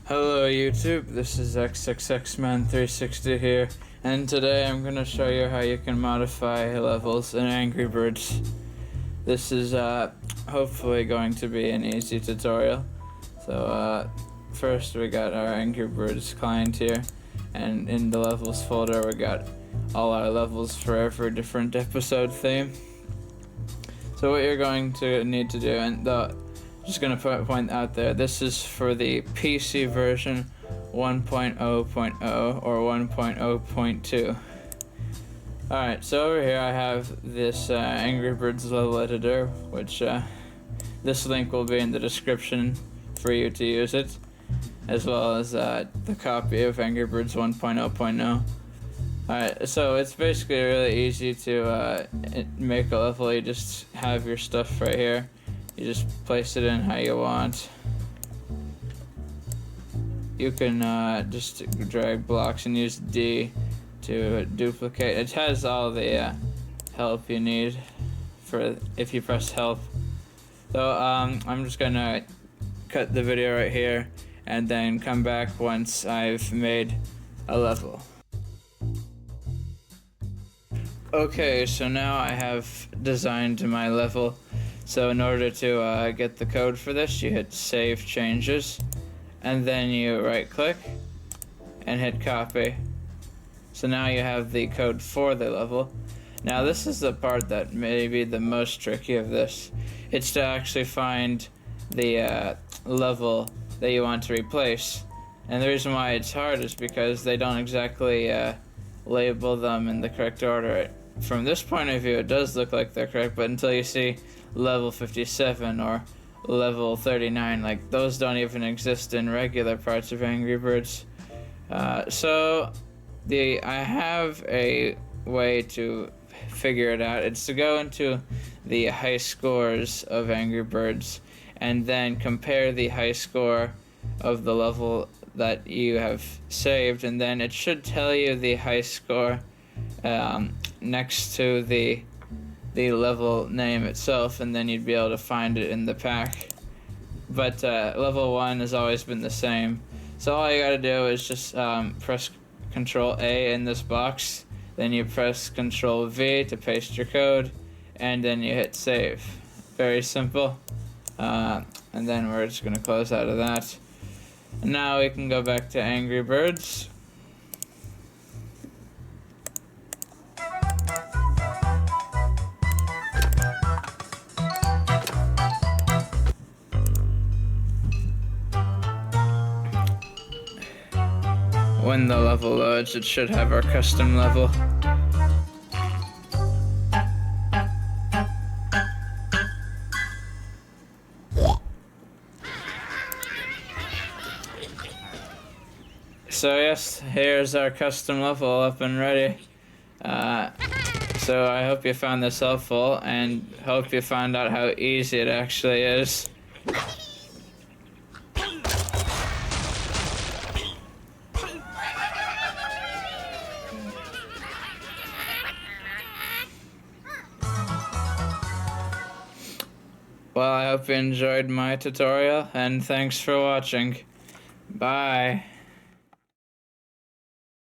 Hello YouTube, this is XXXman360 here, and today I'm going to show you how you can modify levels in Angry Birds. This is hopefully going to be an easy tutorial. So first we got our Angry Birds client here, and in the levels folder we got all our levels for every different episode theme. So what you're going to need to do, and just going to point out there, this is for the PC version 1.0.0 or 1.0.2. Alright, so over here I have this Angry Birds level editor, which this link will be in the description for you to use it, as well as the copy of Angry Birds 1.0.0. Alright, so it's basically really easy to make a level. You just have your stuff right here. You just place it in how you want. You can just drag blocks and use D to duplicate. It has all the help you need for if you press help. So I'm just gonna cut the video right here and then come back once I've made a level. Okay, so now I have designed my level. So in order to get the code for this, you hit Save Changes, and then you right click and hit Copy. So now you have the code for the level. Now this is the part that may be the most tricky of this. It's to actually find the level that you want to replace. And the reason why it's hard is because they don't exactly label them in the correct order. From this point of view, it does look like they're correct, but until you see level 57 or level 39, like those don't even exist in regular parts of Angry Birds. So I have a way to figure it out. It's to go into the high scores of Angry Birds and then compare the high score of the level that you have saved, and then it should tell you the high score next to the level name itself, and then you'd be able to find it in the pack. But level 1 has always been the same, so all you gotta do is just press Control A in this box, then you press Control V to paste your code, and then you hit save. Very simple. And then we're just gonna close out of that. And now we can go back to Angry Birds. When the level loads, it should have our custom level. So yes, here's our custom level up and ready. So I hope you found this helpful, and hope you found out how easy it actually is. Well, I hope you enjoyed my tutorial, and thanks for watching. Bye.